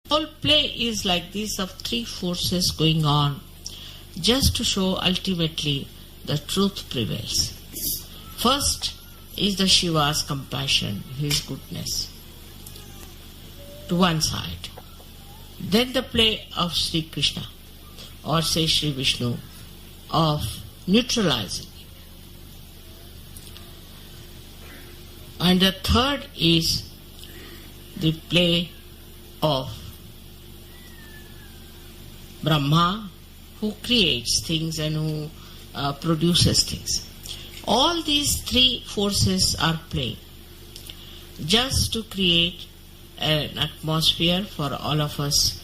Whole play is like this of three forces going on, just to show ultimately the truth prevails. First is the Shiva's compassion, his goodness, to one side. Then the play of Sri Krishna, or say Sri Vishnu, of neutralizing it. And the third is the play of Brahma, who creates things and who produces things. All these three forces are playing just to create an atmosphere for all of us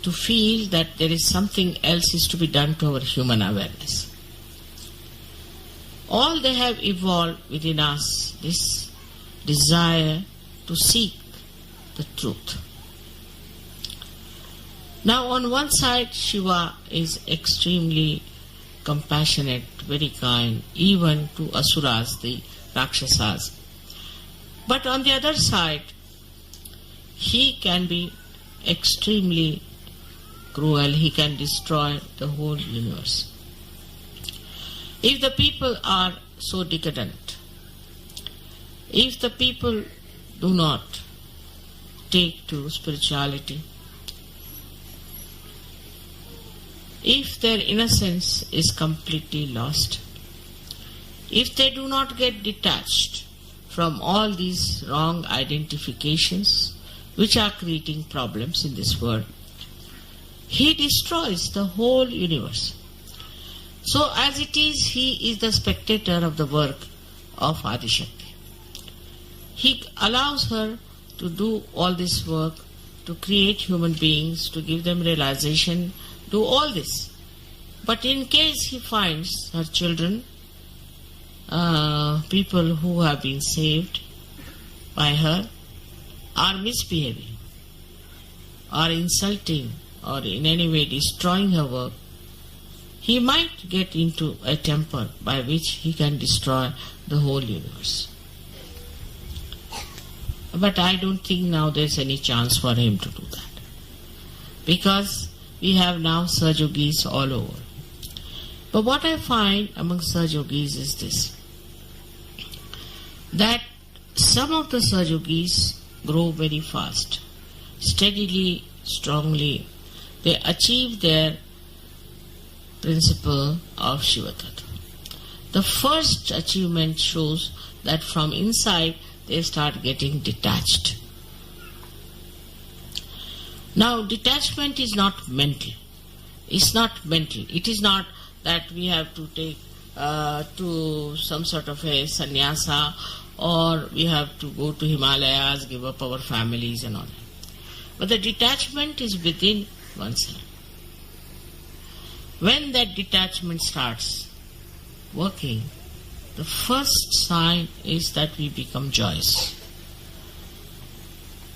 to feel that there is something else is to be done to our human awareness. All they have evolved within us, this desire to seek the truth. Now on one side, Shiva is extremely compassionate, very kind, even to asuras, the Rakshasas. But on the other side, he can be extremely cruel, he can destroy the whole universe. If the people are so decadent, if the people do not take to spirituality, if their innocence is completely lost, if they do not get detached from all these wrong identifications which are creating problems in this world, he destroys the whole universe. So as it is, he is the spectator of the work of Adishakti. He allows her to do all this work, to create human beings, to give them realization, do all this. But in case he finds her children, people who have been saved by her, are misbehaving, are insulting, or in any way destroying her work, he might get into a temper by which he can destroy the whole universe. But I don't think now there's any chance for him to do that, because we have now Sahaja Yogis all over. But what I find among Sahaja Yogis is this, that some of the Sahaja Yogis grow very fast, steadily, strongly. They achieve their principle of Shiva Tattwa. The first achievement shows that from inside they start getting detached. Now, detachment is not mental. It's not mental. It is not that we have to take to some sort of a sannyasa, or we have to go to Himalayas, give up our families and all that. But the detachment is within oneself. When that detachment starts working, the first sign is that we become joyous.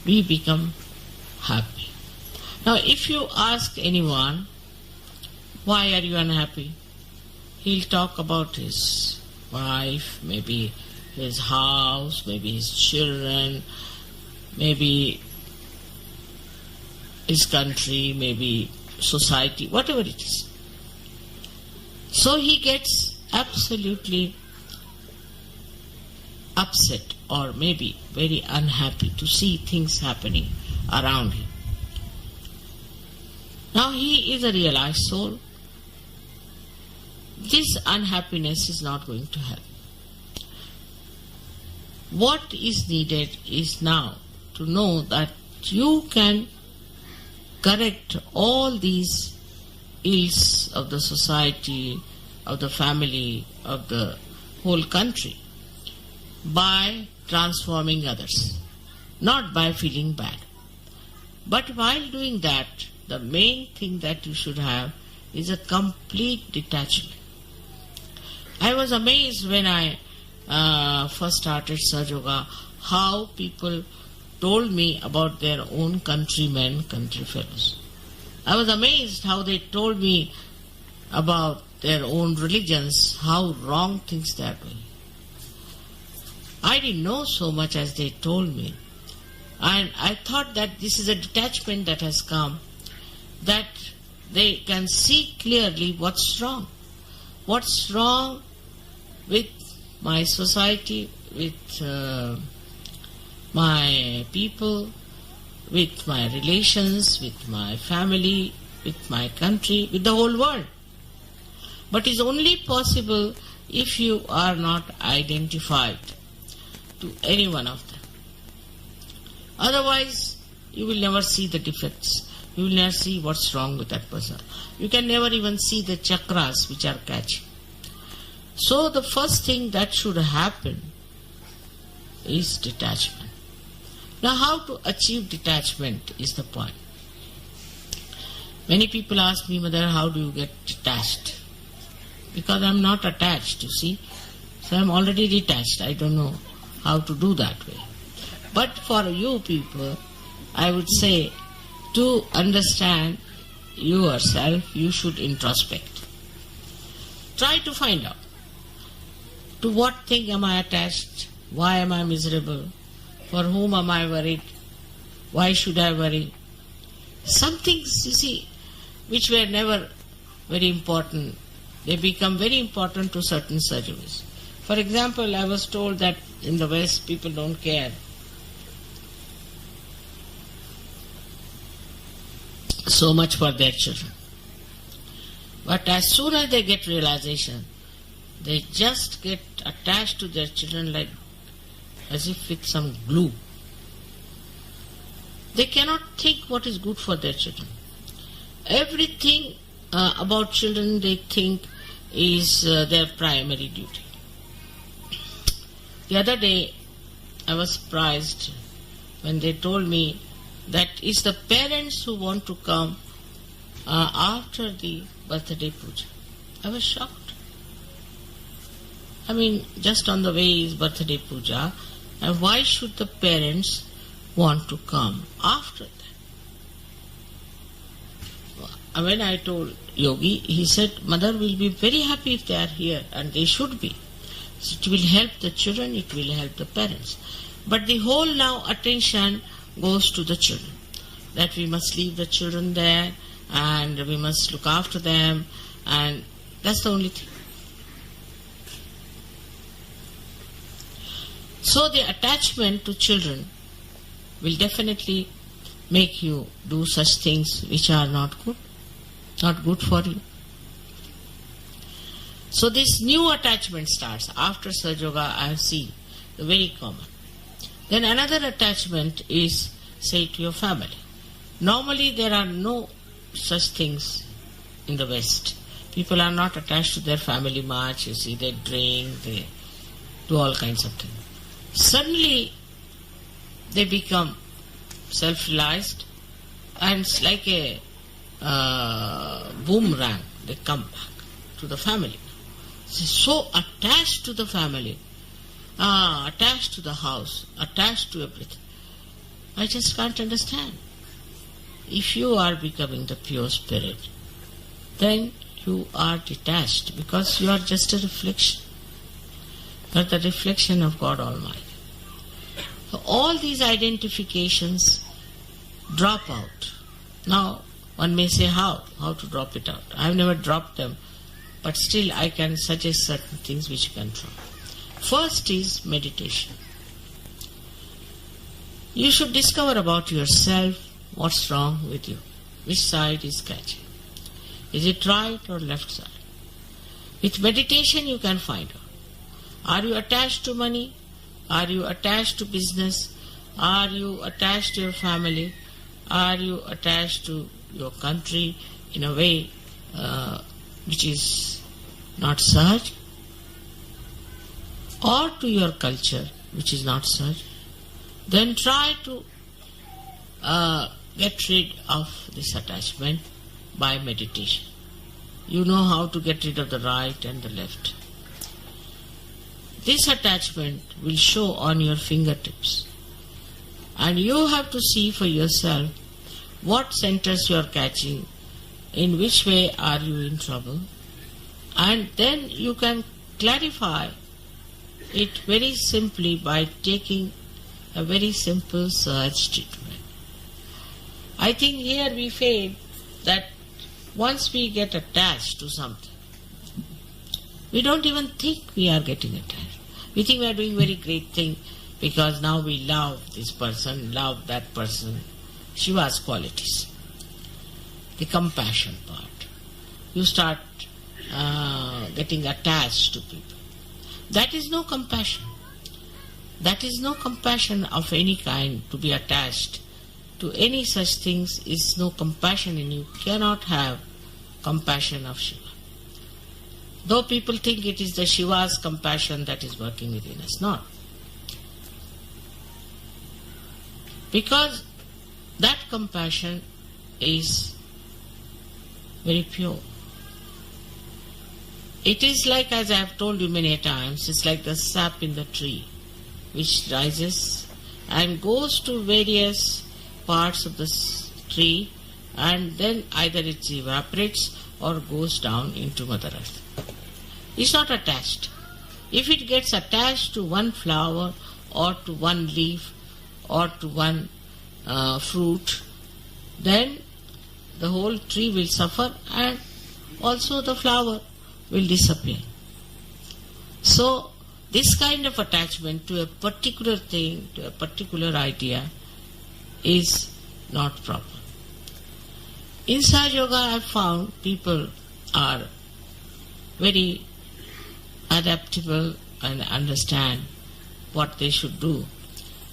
We become happy. Now, if you ask anyone, why are you unhappy? He'll talk about his wife, maybe his house, maybe his children, maybe his country, maybe society, whatever it is. So he gets absolutely upset or maybe very unhappy to see things happening around him. Now he is a realized soul. This unhappiness is not going to help. What is needed is now to know that you can correct all these ills of the society, of the family, of the whole country by transforming others, not by feeling bad. But while doing that, the main thing that you should have is a complete detachment. I was amazed when I first started Sahaja Yoga, how people told me about their own countrymen, country fellows. I was amazed how they told me about their own religions, how wrong things they are doing. I didn't know so much as they told me. And I thought that this is a detachment that has come, that they can see clearly what's wrong. What's wrong with my society, with my people, with my relations, with my family, with my country, with the whole world. But it's only possible if you are not identified to any one of them. Otherwise, you will never see the defects. You will never see what's wrong with that person. You can never even see the chakras which are catching. So the first thing that should happen is detachment. Now, how to achieve detachment is the point. Many people ask me, Mother, how do you get detached? Because I'm not attached, you see. So I'm already detached. I don't know how to do that way. But for you people, I would say, to understand yourself, you should introspect. Try to find out. To what thing am I attached? Why am I miserable? For whom am I worried? Why should I worry? Some things, you see, which were never very important, they become very important to certain surgeries. For example, I was told that in the West people don't care so much for their children. But as soon as they get realization, they just get attached to their children like as if with some glue. They cannot think what is good for their children. Everything about children they think is their primary duty. The other day I was surprised when they told me that it's the parents who want to come after the birthday puja. I was shocked. I mean, just on the way is birthday puja, and why should the parents want to come after that? When I told Yogi, he said, Mother will be very happy if they are here, and they should be. So it will help the children, it will help the parents. But the whole now attention goes to the children, that we must leave the children there, and we must look after them, and that's the only thing. So the attachment to children will definitely make you do such things which are not good for you. So this new attachment starts. After Sahaja Yoga, I have seen the very common. Then another attachment is, say, to your family. Normally there are no such things in the West. People are not attached to their family much. You see, they drink, they do all kinds of things. Suddenly they become self-realized, and it's like a boomerang. They come back to the family. So attached to the family, attached to the house, attached to everything. I just can't understand. If you are becoming the pure spirit, then you are detached, because you are just a reflection. You are the reflection of God Almighty. So all these identifications drop out. Now, one may say how to drop it out. I have never dropped them, but still I can suggest certain things which you can drop. First is meditation. You should discover about yourself what's wrong with you, which side is catching. Is it right or left side? With meditation you can find out. Are you attached to money? Are you attached to business? Are you attached to your family? Are you attached to your country in a way which is not Sahaja? Or to your culture which is not Sahaja? Then try to get rid of this attachment by meditation. You know how to get rid of the right and the left. This attachment will show on your fingertips, and you have to see for yourself what centers you are catching, in which way are you in trouble, and then you can clarify it very simply by taking a very simple Sahaja treatment. I think here we fail that once we get attached to something, we don't even think we are getting attached. We think we are doing very great thing because now we love this person, love that person. Shiva's qualities. The compassion part. You start getting attached to people. That is no compassion. That is no compassion of any kind. To be attached to any such things is no compassion, and you cannot have compassion of Shiva. Though people think it is the Shiva's compassion that is working within us. Not. Because that compassion is very pure. It is like, as I have told you many times, it's like the sap in the tree which rises and goes to various parts of the tree, and then either it evaporates or goes down into Mother Earth. It's not attached. If it gets attached to one flower or to one leaf or to one fruit, then the whole tree will suffer and also the flower will disappear. So this kind of attachment to a particular thing, to a particular idea, is not proper. In Sahaja Yoga I have found people are very adaptable and understand what they should do.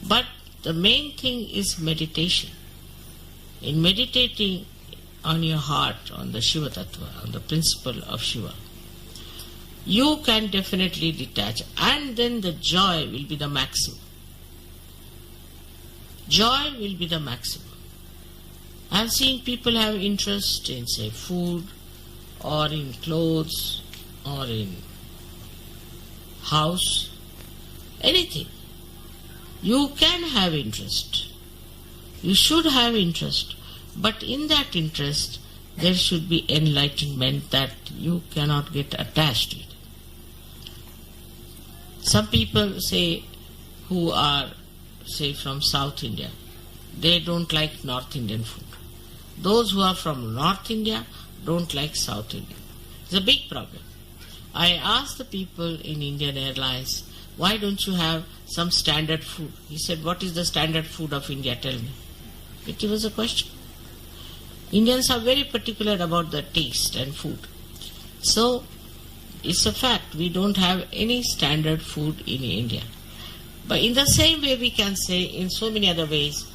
But the main thing is meditation. In meditating on your heart, on the Shiva Tattwa, on the principle of Shiva, you can definitely detach, and then the joy will be the maximum. Joy will be the maximum. I have seen people have interest in, say, food or in clothes or in house, anything. You can have interest. You should have interest. But in that interest, there should be enlightenment that you cannot get attached with. Some people say, who are, say, from South India, they don't like North Indian food. Those who are from North India don't like South India. It's a big problem. I asked the people in Indian Airlines, why don't you have some standard food? He said, what is the standard food of India? Tell me. It was a question. Indians are very particular about the taste and food. So, it's a fact, we don't have any standard food in India. But in the same way we can say, in so many other ways,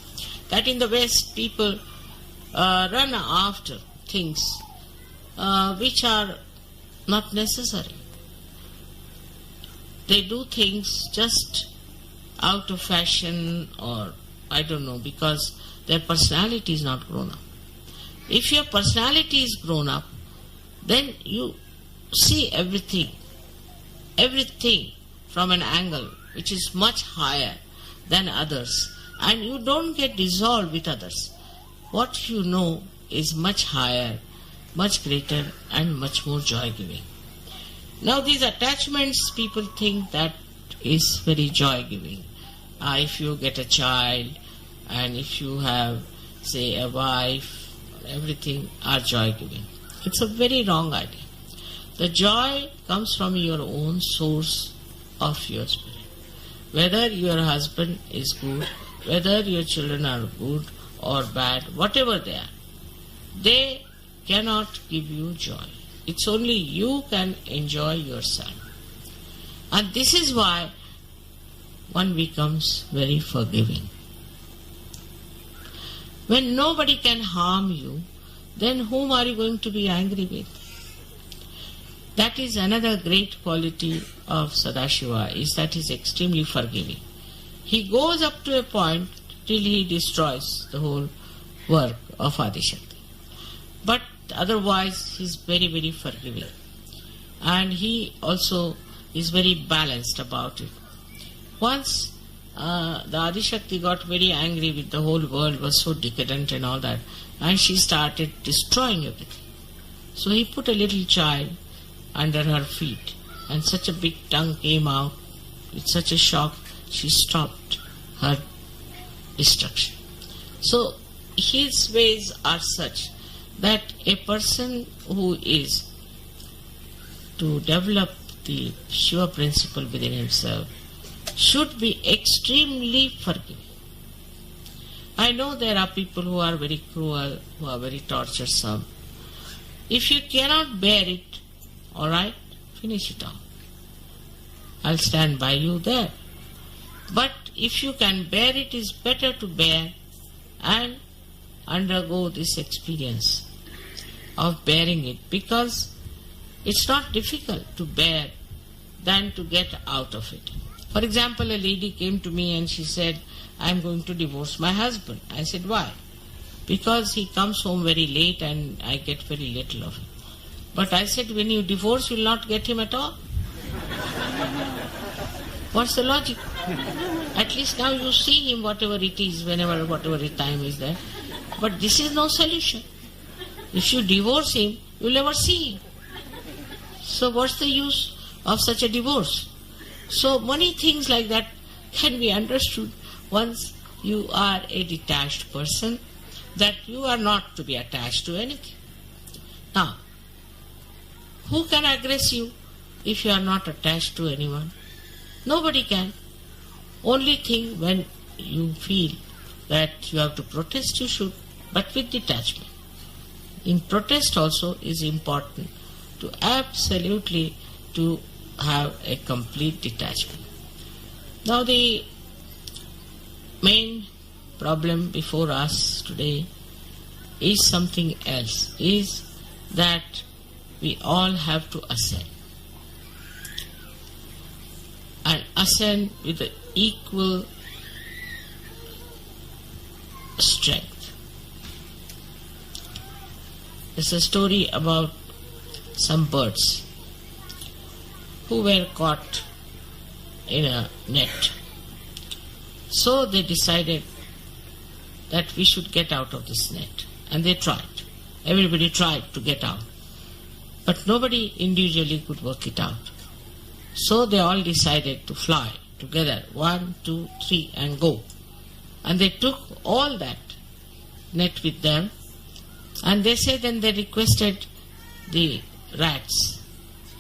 that in the West people run after things which are not necessary. They do things just out of fashion, or I don't know, because their personality is not grown up. If your personality is grown up, then you see everything from an angle which is much higher than others, and you don't get dissolved with others. What you know is much higher, much greater, and much more joy-giving. Now these attachments, people think that is very joy-giving. If you get a child, and if you have, say, a wife, everything are joy-giving. It's a very wrong idea. The joy comes from your own source of your spirit. Whether your husband is good, whether your children are good or bad, whatever they are, they cannot give you joy. It's only you can enjoy yourself. And this is why one becomes very forgiving. When nobody can harm you, then whom are you going to be angry with? That is another great quality of Sadashiva, is that he is extremely forgiving. He goes up to a point till he destroys the whole work of Adishakti. But otherwise he is very, very forgiving. And he also is very balanced about it. Once the Adishakti got very angry with the whole world, was so decadent and all that, and she started destroying everything. So he put a little child under her feet, and such a big tongue came out with such a shock, she stopped her destruction. So his ways are such that a person who is to develop the Shiva principle within himself should be extremely forgiving. I know there are people who are very cruel, who are very torturesome. If you cannot bear it, all right, finish it off. I'll stand by you there. But if you can bear it, it's better to bear and undergo this experience of bearing it, because it's not difficult to bear than to get out of it. For example, a lady came to me and she said, I'm going to divorce my husband. I said, why? Because he comes home very late and I get very little of him. But I said, when you divorce, you'll not get him at all. What's the logic? At least now you see him, whatever it is, whatever time is there. But this is no solution. If you divorce him, you'll never see him. So what's the use of such a divorce? So many things like that can be understood once you are a detached person, that you are not to be attached to anything. Now, who can aggress you if you are not attached to anyone? Nobody can. Only thing, when you feel that you have to protest, you should, but with detachment. In protest also is important to absolutely to have a complete detachment. Now the main problem before us today is something else, is that we all have to ascend. And ascend with the equal strength. There's a story about some birds who were caught in a net. So they decided that we should get out of this net. And they tried. Everybody tried to get out. But nobody individually could work it out. So they all decided to fly together, 1, 2, 3, and go. And they took all that net with them. And they said, then they requested the rats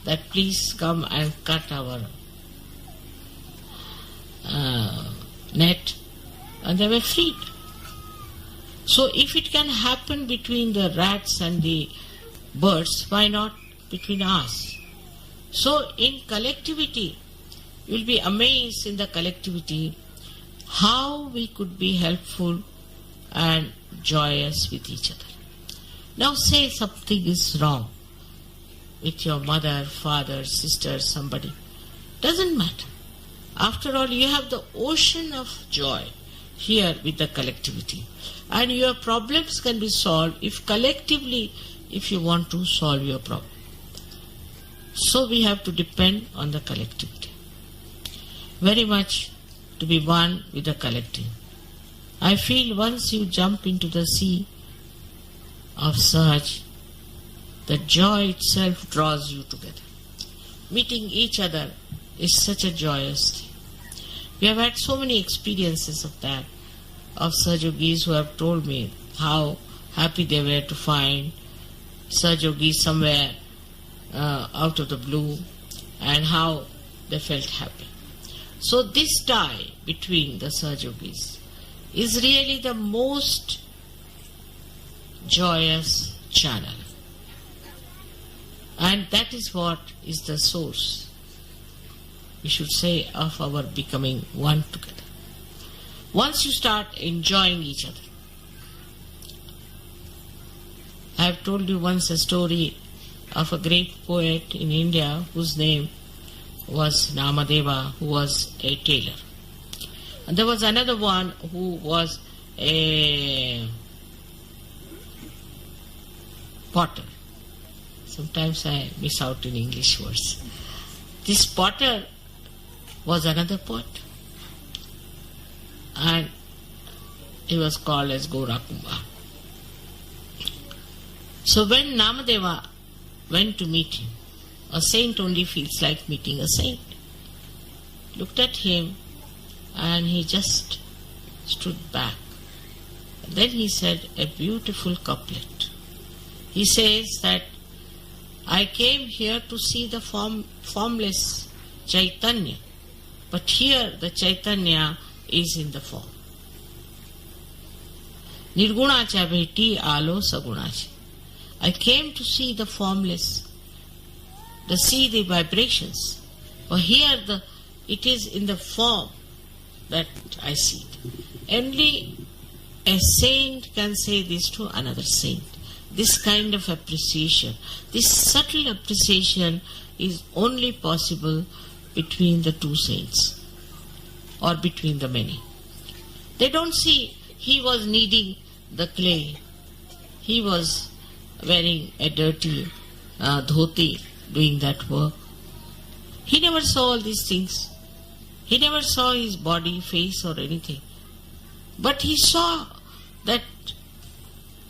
that please come and cut our net, and they were freed. So if it can happen between the rats and the birds, why not between us? So in collectivity, you'll be amazed in the collectivity how we could be helpful and joyous with each other. Now say something is wrong with your mother, father, sister, somebody. Doesn't matter. After all, you have the ocean of joy here with the collectivity. And your problems can be solved if collectively, if you want to solve your problem. So we have to depend on the collectivity. Very much to be one with the collective. I feel once you jump into the sea of Sahaj, the joy itself draws you together. Meeting each other is such a joyous thing. We have had so many experiences of that, of Sahaja Yogis who have told me how happy they were to find Sahaja Yogis somewhere out of the blue, and how they felt happy. So this tie between the Sahaja Yogis is really the most joyous channel. And that is what is the source, we should say, of our becoming one together. Once you start enjoying each other. I have told you once a story of a great poet in India whose name was Namadeva, who was a tailor. And there was another one who was a potter. Sometimes I miss out in English words. This potter was another poet. And he was called as Gorakumbha. So when Namadeva went to meet him, a saint only feels like meeting a saint, looked at him and he just stood back. And then he said a beautiful couplet. He says that I came here to see the formless Chaitanya, but here the Chaitanya is in the form. Nirgunacha bheti alo sagunachi. I came to see the formless, to see the vibrations. But here it is in the form that I see it. Only a saint can say this to another saint. This kind of appreciation, this subtle appreciation is only possible between the two saints or between the many. They don't see he was kneading the clay. He was wearing a dirty dhoti doing that work. He never saw all these things. He never saw his body, face or anything. But he saw that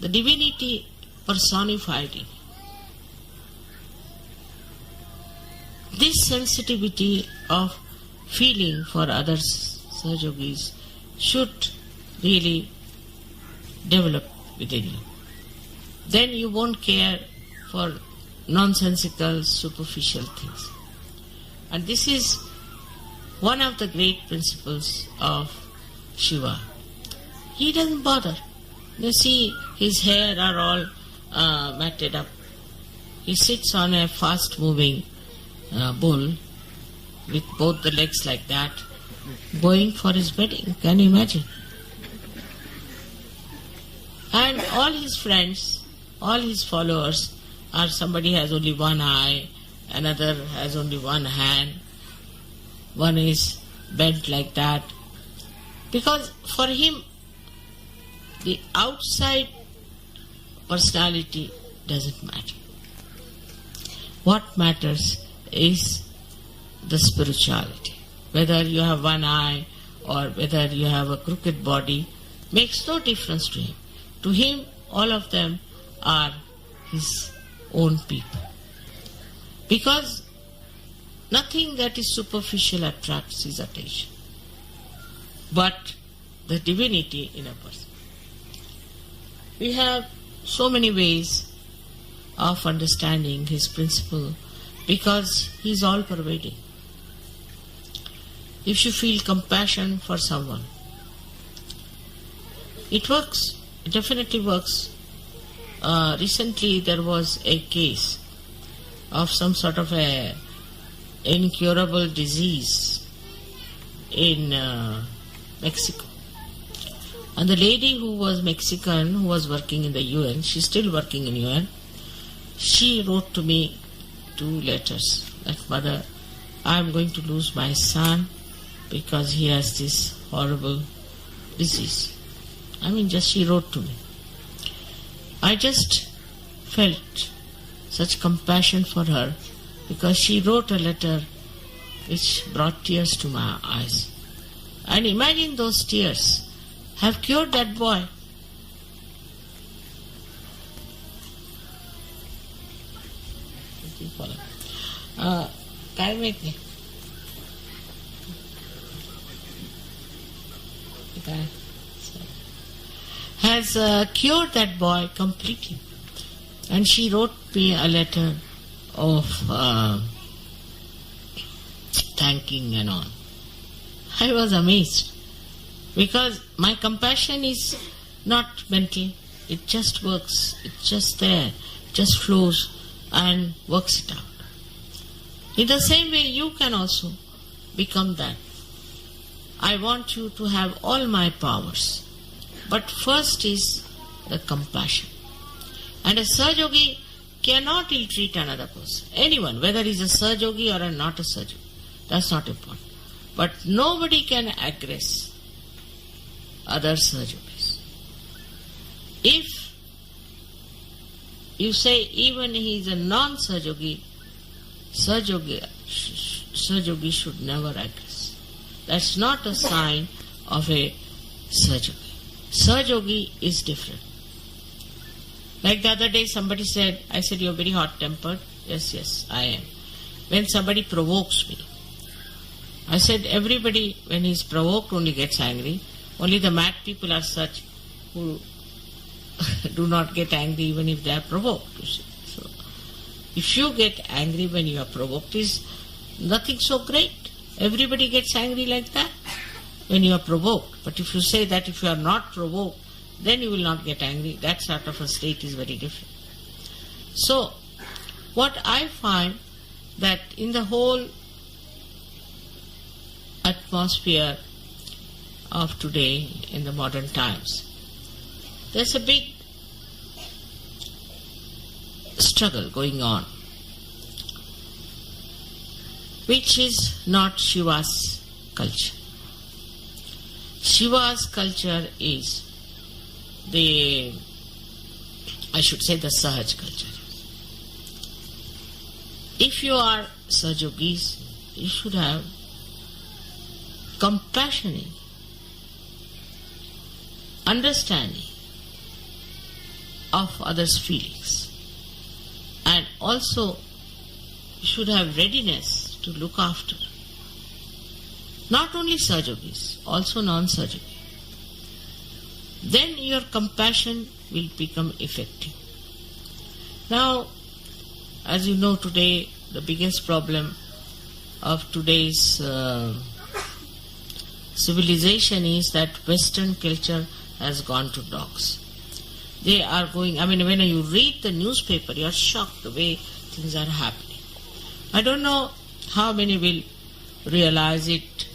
the divinity personified him. This sensitivity of feeling for others, Sahaja Yogis, should really develop within you. Then you won't care for nonsensical, superficial things. And this is one of the great principles of Shiva. He doesn't bother. You see, his hair are all matted up. He sits on a fast-moving bull with both the legs like that, going for his bedding. Can you imagine? And all his friends, all his followers are somebody has only one eye, another has only one hand, one is bent like that. Because for him, the outside personality doesn't matter. What matters is the spirituality. Whether you have one eye or whether you have a crooked body makes no difference to him. To him, all of them are his own people. Because nothing that is superficial attracts his attention, but the divinity in a person. We have so many ways of understanding his principle because he is all-pervading. If you feel compassion for someone, it works. It definitely works. Recently there was a case of some sort of a incurable disease in Mexico. And the lady who was Mexican, who was working in the UN, she's still working in UN, she wrote to me 2 letters that, Mother, I'm going to lose my son because he has this horrible disease. She wrote to me. I just felt such compassion for her because she wrote a letter which brought tears to my eyes. And imagine those tears have cured that boy. Has cured that boy completely. And she wrote me a letter of thanking and all. I was amazed because my compassion is not mental. It just works. It's just there. It just flows and works it out. In the same way, you can also become that. I want you to have all my powers. But first is the compassion. And a Sahaja Yogi cannot ill-treat another person. Anyone, whether he's a Sahaja Yogi or not a Sahaja Yogi. That's not important. But nobody can aggress other Sahaja Yogis. If you say even he is a non-Sahaja Yogi, Sahaja Yogi should never aggress. That's not a sign of a Sahaja Yogi. Sahaja Yogi is different. Like the other day somebody said, I said, you're very hot-tempered. Yes, I am. When somebody provokes me, I said, everybody when he's provoked only gets angry. Only the mad people are such who do not get angry even if they are provoked. You see. So, if you get angry when you are provoked, is nothing so great. Everybody gets angry like that when you are provoked. But if you say that if you are not provoked, then you will not get angry, that sort of a state is very different. So, what I find that in the whole atmosphere of today, in the modern times, there's a big struggle going on, which is not Shiva's culture. Shiva's culture is the Sahaj culture. If you are Sahajogis, you should have compassion, understanding of others' feelings, and also you should have readiness to look after not only Sahajogis, also non-Sahajogis. Then your compassion will become effective. Now, as you know, today the biggest problem of today's civilization is that Western culture has gone to dogs. They are going, when you read the newspaper, you are shocked the way things are happening. I don't know how many will realize it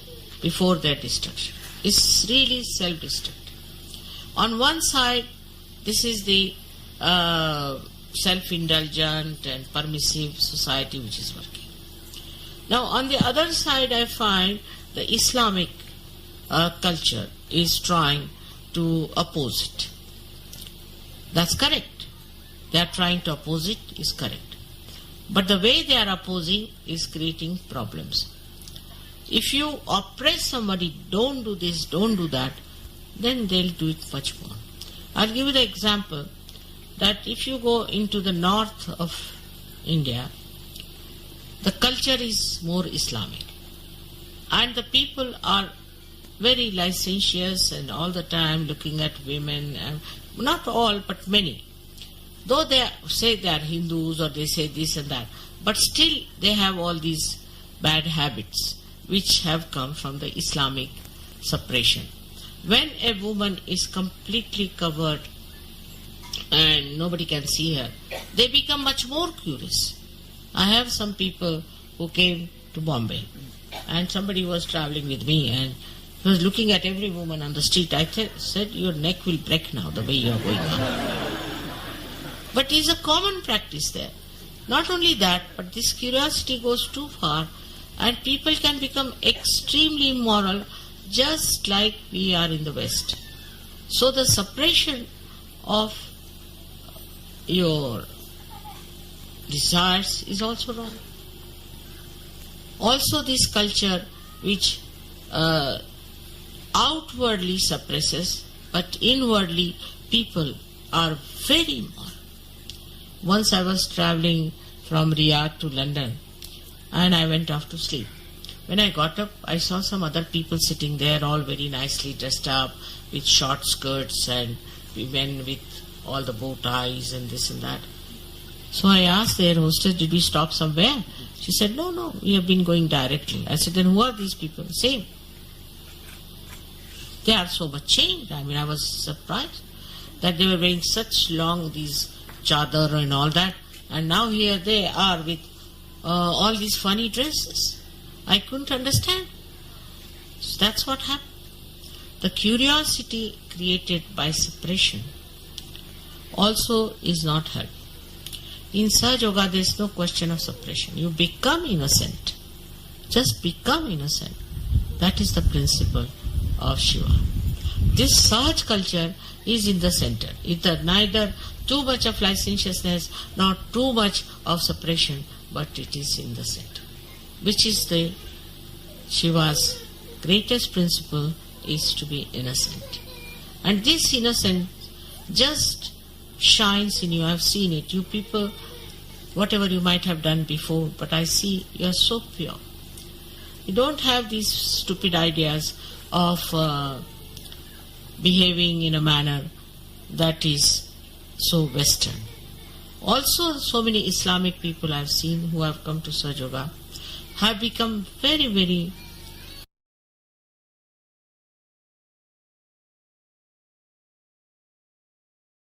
before their destruction. It's really self-destructive. On one side, this is the self-indulgent and permissive society which is working. Now, on the other side, I find the Islamic culture is trying to oppose it. That's correct. They are trying to oppose it is correct. But the way they are opposing is creating problems. If you oppress somebody, don't do this, don't do that, then they'll do it much more. I'll give you the example that if you go into the north of India, the culture is more Islamic. And the people are very licentious and all the time looking at women, and not all, but many. Though they say they are Hindus or they say this and that, but still they have all these bad habits which have come from the Islamic suppression. When a woman is completely covered and nobody can see her, they become much more curious. I have some people who came to Bombay and somebody was traveling with me and he was looking at every woman on the street. I said, your neck will break now the way you are going on. But it is a common practice there. Not only that, but this curiosity goes too far and people can become extremely immoral just like we are in the West. So the suppression of your desires is also wrong. Also this culture which outwardly suppresses, but inwardly people are very immoral. Once I was traveling from Riyadh to London and I went off to sleep. When I got up, I saw some other people sitting there all very nicely dressed up with short skirts and women with all the bow ties and this and that. So I asked their hostess, did we stop somewhere? She said, no, we have been going directly. I said, then who are these people? Same. They are so much changed. I was surprised that they were wearing such long, these chadar and all that. And now here they are with all these funny dresses. I couldn't understand. So that's what happened. The curiosity created by suppression also is not helpful. In Sahaja Yoga, there is no question of suppression. You become innocent. Just become innocent. That is the principle of Shiva. This Sahaj culture is in the center. It's neither too much of licentiousness, nor too much of suppression, but it is in the center. Which is the Shiva's greatest principle is to be innocent. And this innocence just shines in you. I've seen it. You people, whatever you might have done before, but I see you are so pure. You don't have these stupid ideas of behaving in a manner that is so Western. Also, so many Islamic people I have seen who have come to Sahaja Yoga have become very, very